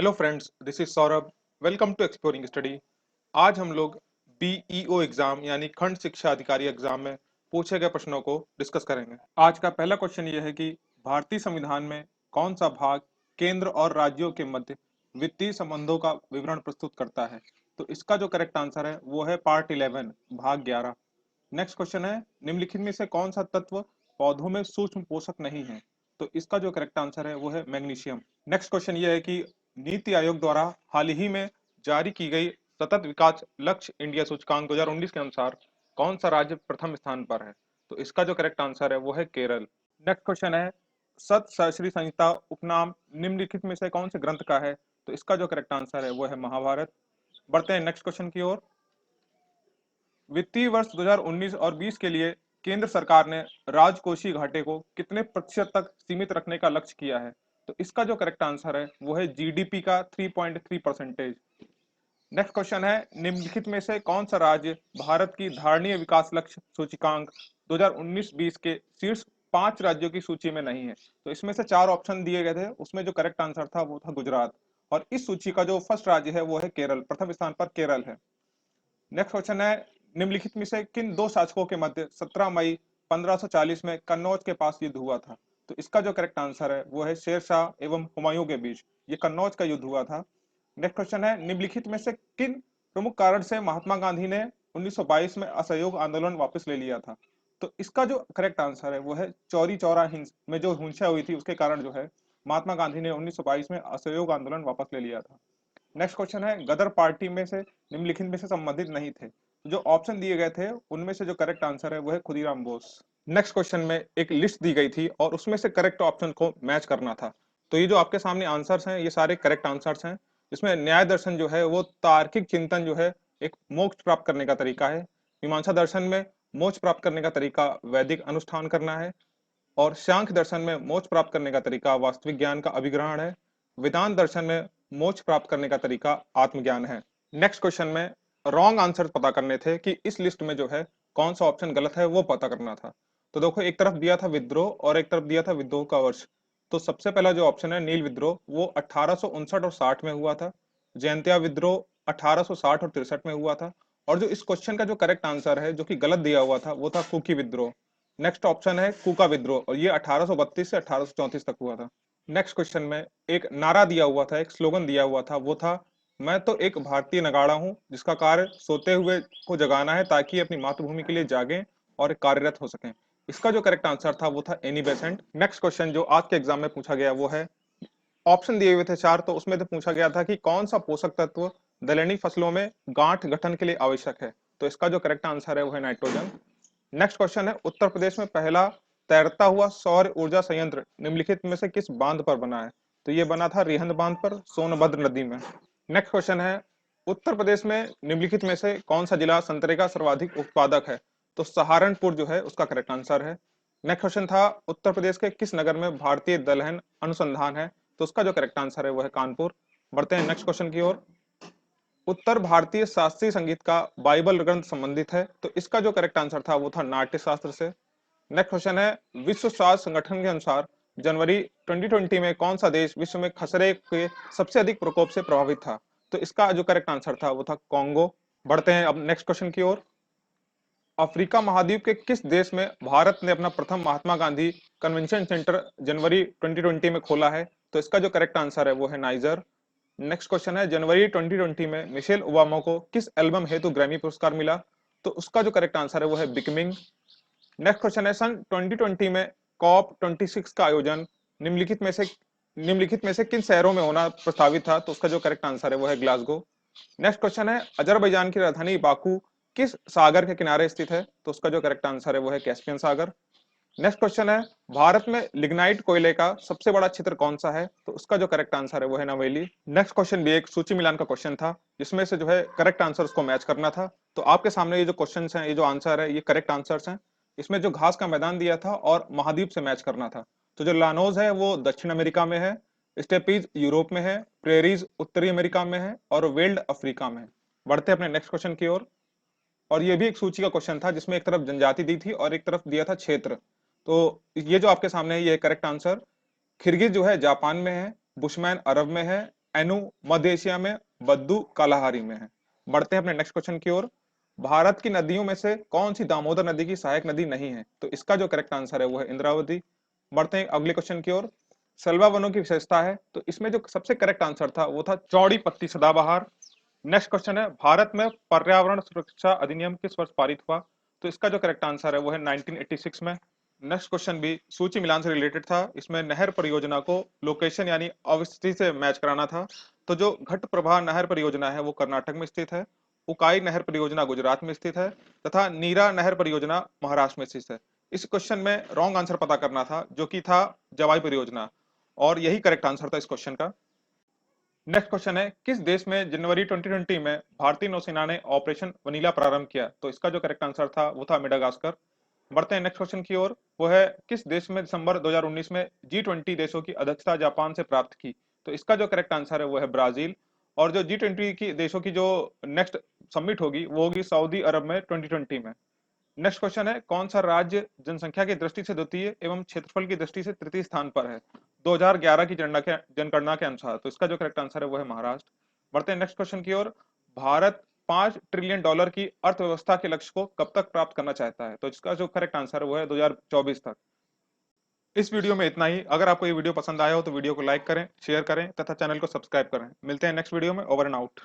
Hello friends, this is Saurabh. Welcome to exploring study. आज हम लोग बीईओ एग्जाम यानी खंड शिक्षा अधिकारी एग्जाम में पूछे गए प्रश्नों को डिस्कस करेंगे। आज का पहला क्वेश्चन ये है कि भारतीय संविधान में कौन सा भाग केंद्र और राज्यों के मध्य वित्तीय संबंधों का विवरण प्रस्तुत करता है। तो इसका जो करेक्ट आंसर है वो है पार्ट 11 भाग 11। नेक्स्ट क्वेश्चन है, निम्नलिखित में से कौन सा तत्व पौधों में सूक्ष्म पोषक नहीं है। तो इसका जो करेक्ट आंसर है वो है मैग्नीशियम। नेक्स्ट क्वेश्चन ये है कि नीति आयोग द्वारा हाल ही में जारी की गई सतत विकास लक्ष्य इंडिया सूचकांक 2019 के अनुसार कौन सा राज्य प्रथम स्थान पर है। तो इसका जो करेक्ट आंसर है वो है केरल। नेक्स्ट क्वेश्चन है, सत सहस्री संहिता उपनाम निम्नलिखित में से कौन से ग्रंथ का है। तो इसका जो करेक्ट आंसर है वो है महाभारत। बढ़ते हैं नेक्स्ट क्वेश्चन की ओर। वित्तीय वर्ष 2019 और 20 के लिए केंद्र सरकार ने राजकोषीय घाटे को कितने प्रतिशत तक सीमित रखने का लक्ष्य किया है। तो इसका जो करेक्ट आंसर है वो है जीडीपी का 3.3%। नेक्स्ट क्वेश्चन है, निम्नलिखित में से कौन सा राज्य भारत की धारणीय विकास लक्ष्य सूचकांक 2019-20 के शीर्ष 5 राज्यों की सूची में नहीं है। तो इसमें से 4 ऑप्शन दिए गए थे, उसमें जो करेक्ट आंसर था वो था गुजरात। और इस सूची का जो फर्स्ट राज्य है वो है केरल, प्रथम स्थान पर केरल है। नेक्स्ट क्वेश्चन है, निम्नलिखित में से किन दो शासकों के मध्य 17 मई 1540 में कन्नौज के पास युद्ध हुआ था। तो इसका जो करेक्ट आंसर है वो है शेरशाह एवं हुमायूं के बीच ये कन्नौज का युद्ध हुआ था। नेक्स्ट क्वेश्चन है, निम्नलिखित में से किन प्रमुख कारण से महात्मा गांधी ने 1922 में असहयोग आंदोलन वापस ले लिया था। तो इसका जो करेक्ट आंसर है वो है चौरी चौरा हिंस में जो हिंसा हुई थी उसके कारण जो है महात्मा गांधी ने 1922 में असहयोग आंदोलन वापस ले लिया था। नेक्स्ट क्वेश्चन है, गदर पार्टी में से निम्नलिखित में से संबंधित नहीं थे। जो ऑप्शन दिए गए थे उनमें से जो करेक्ट आंसर है वो है खुदीराम बोस। नेक्स्ट क्वेश्चन में एक लिस्ट दी गई थी और उसमें से करेक्ट ऑप्शन को मैच करना था। तो ये जो आपके सामने आंसर्स हैं ये सारे करेक्ट आंसर्स हैं। इसमें न्याय दर्शन जो है वो तार्किक चिंतन जो है एक मोक्ष प्राप्त करने का तरीका है। मीमांसा दर्शन में मोक्ष प्राप्त करने का तरीका वैदिक अनुष्ठान करना है। और सांख्य दर्शन में मोक्ष प्राप्त करने का तरीका वास्तविक ज्ञान का अभिग्रहण है। वेदांत दर्शन में मोक्ष प्राप्त करने का तरीका आत्मज्ञान है। नेक्स्ट क्वेश्चन में रॉन्ग आंसर पता करने थे कि इस लिस्ट में जो है कौन सा ऑप्शन गलत है वो पता करना था। तो देखो, एक तरफ दिया था विद्रोह और एक तरफ दिया था विद्रोह का वर्ष। तो सबसे पहला जो ऑप्शन है नील विद्रोह वो 1859 और 60 में हुआ था। जयंतिया विद्रोह 1860 और 63 में हुआ था। और जो इस क्वेश्चन का जो करेक्ट आंसर है जो कि गलत दिया हुआ था वो था कुकी विद्रोह। नेक्स्ट ऑप्शन है कुका विद्रोह और ये 1832 से 1834 तक हुआ था। नेक्स्ट क्वेश्चन में एक नारा दिया हुआ था, एक स्लोगन दिया हुआ था, वो था मैं तो एक भारतीय नगाड़ा हूं जिसका कार्य सोते हुए को जगाना है ताकि अपनी मातृभूमि के लिए जागें और कार्यरत हो सकें। इसका जो करेक्ट आंसर था वो था एनी बेसेंट। नेक्स्ट क्वेश्चन जो आज के एग्जाम में पूछा गया वो है, ऑप्शन दिए हुए थे 4, तो उसमें से पूछा गया था कि कौन सा पोषक तत्व दलहनी फसलों में गांठ गठन के लिए आवश्यक है। तो इसका जो करेक्ट आंसर है वो है नाइट्रोजन। नेक्स्ट क्वेश्चन है, उत्तर प्रदेश में पहला तैरता हुआ सौर ऊर्जा संयंत्र निम्नलिखित में से किस बांध पर बना है। तो ये बना था रिहंद बांध पर सोनभद्र नदी में। नेक्स्ट क्वेश्चन है, उत्तर प्रदेश में निम्नलिखित में से कौन सा जिला संतरे का सर्वाधिक उत्पादक है। तो सहारनपुर जो है उसका करेक्ट आंसर है। नेक्स्ट क्वेश्चन था, उत्तर प्रदेश के किस नगर में भारतीय दलहन अनुसंधान है। तो उसका जो करेक्ट आंसर है वो है कानपुर। बढ़ते हैं नेक्स्ट क्वेश्चन की ओर। उत्तर भारतीय शास्त्रीय संगीत का बाइबल ग्रंथ संबंधित है। तो इसका जो करेक्ट आंसर था वो था नाट्य शास्त्र से। नेक्स्ट क्वेश्चन है, विश्व स्वास्थ्य संगठन के अनुसार जनवरी 2020 में कौन सा देश विश्व में खसरे के सबसे अधिक प्रकोप से प्रभावित था। तो इसका जो करेक्ट आंसर था वो था कॉन्गो। बढ़ते हैं अब नेक्स्ट क्वेश्चन की ओर। अफ्रीका महाद्वीप के किस देश में भारत ने अपना प्रथम महात्मा गांधी कन्वेंशन सेंटर जनवरी 2020 में खोला है। तो इसका जो करेक्ट आंसर है वो है नाइजर। नेक्स्ट क्वेश्चन है, जनवरी 2020 में मिशेल ओबामा को किस एल्बम हेतु ग्रैमी पुरस्कार मिला। तो उसका जो करेक्ट आंसर है वो है बिकमिंग। नेक्स्ट क्वेश्चन है, सन 2020 में कॉप 26 का आयोजन निम्नलिखित में से किन शहरों में होना प्रस्तावित था। तो उसका जो करेक्ट आंसर है वो है ग्लासगो। नेक्स्ट क्वेश्चन है, अजरबैजान की राजधानी बाकू किस सागर के किनारे स्थित है। तो उसका जो करेक्ट आंसर है वो है कैस्पियन सागर। नेक्स्ट क्वेश्चन है, भारत में लिग्नाइट कोयले का सबसे बड़ा क्षेत्र कौन सा है। तो उसका जो करेक्ट आंसर है वो है नवेली। नेक्स्ट क्वेश्चन भी एक सूची मिलान का क्वेश्चन था जिसमें से जो है करेक्ट आंसर उसको मैच करना था। तो आपके सामने ये जो क्वेश्चन हैं, ये जो आंसर है, ये करेक्ट आंसर्स हैं। इसमें जो घास का मैदान दिया था और महाद्वीप से मैच करना था। तो जो लानोज है वो दक्षिण अमेरिका में है, स्टेपीज यूरोप में है, प्रेरीज उत्तरी अमेरिका में है और वेल्ड अफ्रीका में है। बढ़ते हैं अपने नेक्स्ट क्वेश्चन की ओर। और ये भी एक सूची का क्वेश्चन था जिसमें एक तरफ जनजाति दी थी और एक तरफ दिया था क्षेत्र। तो ये जो आपके सामने है ये करेक्ट आंसर। किर्गिज जो है जापान में है, बुशमैन अरब में है, एनु मध्य एशिया में, बद्दू कालाहारी में है। बढ़ते हैं अपने नेक्स्ट क्वेश्चन की ओर। भारत की नदियों में से कौन सी दामोदर नदी की सहायक नदी नहीं है? तो इसका जो करेक्ट आंसर है वो है इंद्रावती। बढ़ते हैं अगले क्वेश्चन की ओर। सलवा वनों की विशेषता है, तो इसमें जो सबसे करेक्ट आंसर था वो था चौड़ी पत्ती सदाबहार। नेक्स्ट क्वेश्चन है, भारत में पर्यावरण सुरक्षा अधिनियम किस वर्ष पारित हुआ? तो इसका जो करेक्ट आंसर है वो है 1986 में। नेक्स्ट क्वेश्चन भी सूची मिलान से रिलेटेड था। इसमें नहर परियोजना को लोकेशन यानी अवस्थिति से मैच कराना था। तो जो घट प्रभा नहर परियोजना है वो कर्नाटक में स्थित है, उकाई नहर परियोजना गुजरात में स्थित है तथा नीरा नहर परियोजना महाराष्ट्र में स्थित है। इस क्वेश्चन में रॉन्ग आंसर पता करना था जो कि था जवाई परियोजना, और यही करेक्ट आंसर था इस क्वेश्चन का। नेक्स्ट क्वेश्चन है, किस देश में जनवरी 2020 में भारतीय नौसेना ने ऑपरेशन वनीला प्रारंभ किया? तो इसका जो करेक्ट आंसर था वो था मेडागास्कर। बढ़ते हैं नेक्स्ट क्वेश्चन की ओर। वो है, किस देश में दिसंबर 2019 में G20 देशों की अध्यक्षता जापान से प्राप्त की? तो इसका जो करेक्ट आंसर है वो है ब्राजील। और जो G20 की देशों की जो नेक्स्ट समिट होगी वो होगी सऊदी अरब में 2020 में। नेक्स्ट क्वेश्चन है, कौन सा राज्य जनसंख्या की दृष्टि से द्वितीय एवं क्षेत्रफल की दृष्टि से तृतीय स्थान पर है 2011 की जनगणना के अनुसार? तो इसका जो करेक्ट आंसर है वो है महाराष्ट्र। बढ़ते हैं नेक्स्ट क्वेश्चन की ओर। भारत $5 ट्रिलियन की अर्थव्यवस्था के लक्ष्य को कब तक प्राप्त करना चाहता है? तो इसका जो करेक्ट आंसर है वो है 2024 तक। इस वीडियो में इतना ही। अगर आपको ये वीडियो पसंद आया हो तो वीडियो को लाइक करें, शेयर करें तथा चैनल को सब्सक्राइब करें। मिलते हैं नेक्स्ट वीडियो में। Over and out.